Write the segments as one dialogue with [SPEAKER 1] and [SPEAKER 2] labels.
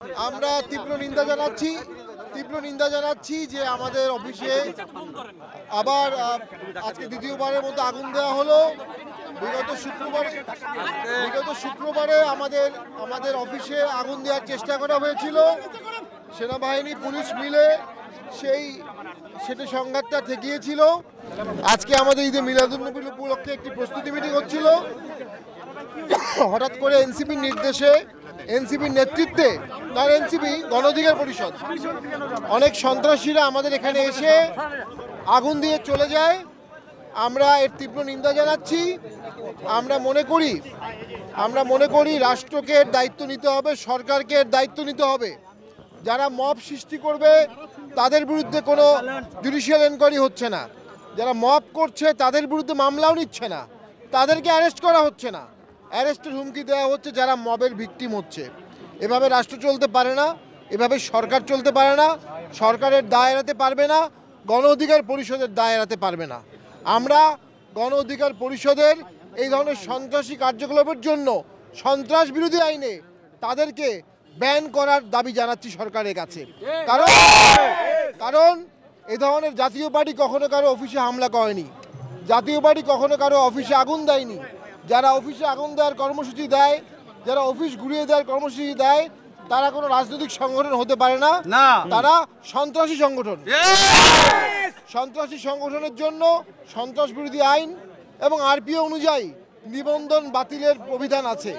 [SPEAKER 1] আমরা তীব্র নিন্দা জানাচ্ছি যে আমাদের অফিসে আবার আজকে দ্বিতীয়বারের মতো আগুন দেওয়া হলো। বিগত শুক্রবারে আমাদের অফিসে আগুন দেওয়ার চেষ্টা করা হয়েছিল। সেনাবাহিনী পুলিশ মিলে সেটা সংঘাতটা ঠেকিয়েছিল। আজকে আমাদের ঈদে মিলাদুন্নবী উপলক্ষে একটি প্রস্তুতি মিটিং হচ্ছিল। হঠাৎ করে এনসিপির নির্দেশে, এনসিপির নেতৃত্বে, তার এনসিপি গণ অধিকার পরিষদ অনেক সন্ত্রাসীরা আমাদের এখানে এসে আগুন দিয়ে চলে যায়। আমরা এর তীব্র নিন্দা জানাচ্ছি। আমরা মনে করি রাষ্ট্রকে এর দায়িত্ব নিতে হবে, সরকারকে এর দায়িত্ব নিতে হবে। যারা মব সৃষ্টি করবে তাদের বিরুদ্ধে কোনো জুডিশিয়াল এনকোয়ারি হচ্ছে না, যারা মব করছে তাদের বিরুদ্ধে মামলাও নিচ্ছে না, তাদেরকে অ্যারেস্ট করা হচ্ছে না, অ্যারেস্টের হুমকি দেওয়া হচ্ছে যারা মবের ভিকটিম হচ্ছে। এভাবে রাষ্ট্র চলতে পারে না, এভাবে সরকার চলতে পারে না। সরকারের দায় এড়াতে পারবে না, গণ অধিকার পরিষদের দায় এড়াতে পারবে না। আমরা গণ অধিকার পরিষদের এই ধরনের সন্ত্রাসী কার্যকলাপের জন্য সন্ত্রাস বিরোধী আইনে তাদেরকে ব্যান করার দাবি জানাচ্ছি সরকারের কাছে। কারণ এই ধরনের জাতীয় পার্টি কখনো কারো অফিসে হামলা করেনি, জাতীয় পার্টি কখনো কারো অফিসে আগুন দেয়নি। যারা অফিসে আগুন দেওয়ার কর্মসূচি দেয়, যারা অফিস ঘুরিয়ে দেওয়ার কর্মসূচি দেয়, তারা কোনো রাজনৈতিক সংগঠন হতে পারে না, তারা সন্ত্রাসী সংগঠন। সন্ত্রাসী সংগঠনের জন্য সন্ত্রাস বিরোধী আইন এবং আরপিও অনুযায়ী নিবন্ধন বাতিলের প্রবিধান আছে।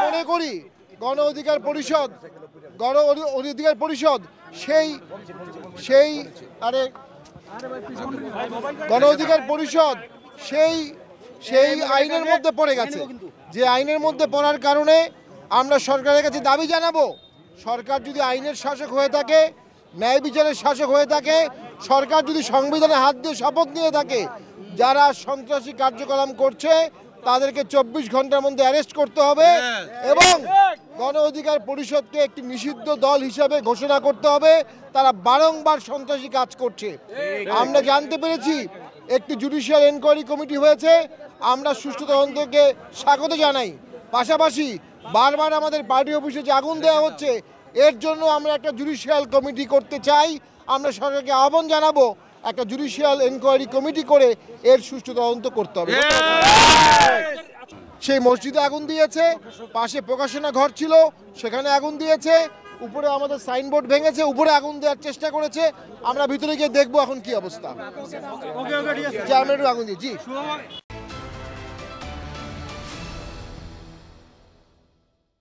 [SPEAKER 1] মনে করি গণ অধিকার পরিষদ সেই আইনের মধ্যে পড়ে গেছে। যে আইনের মধ্যে পড়ার কারণে আমরা সরকারের কাছে দাবি জানাবো, সরকার যদি আইনের শাসক হয়ে থাকে, ন্যায় বিচারের শাসক হয়ে থাকে, সরকার যদি সংবিধানে হাত দিয়ে শপথ নিয়ে থাকে, যারা সন্ত্রাসী কার্যকলাপ করছে তাদেরকে 24 ঘন্টার মধ্যে অ্যারেস্ট করতে হবে এবং গণ অধিকার পরিষদকে একটি নিষিদ্ধ দল হিসাবে ঘোষণা করতে হবে। তারা বারংবার সন্ত্রাসী কাজ করছে। আমরা জানতে পেরেছি একটি জুডিশিয়াল এনকোয়ারি কমিটি হয়েছে। আমরা সুষ্ঠু তদন্তকে স্বাগত জানাই। পাশাপাশি বারবার আমাদের পার্টি অফিসে যে আগুন দেওয়া হচ্ছে, এর জন্য আমরা একটা জুডিশিয়াল কমিটি করতে চাই। আমরা সরকারকে আহ্বান জানাবো একটা জুডিশিয়াল এনকোয়ারি কমিটি করে এর সুষ্ঠু তদন্ত করতে হবে। সেই মসজিদে আগুন দিয়েছে, পাশে প্রকাশনা ঘর ছিল সেখানে আগুন দিয়েছে, উপরে আমাদের সাইনবোর্ড ভেঙেছে, উপরে আগুন দেওয়ার চেষ্টা করেছে। আমরা ভিতরে গিয়ে দেখবো এখন কি অবস্থা। আগুন দিয়ে জি।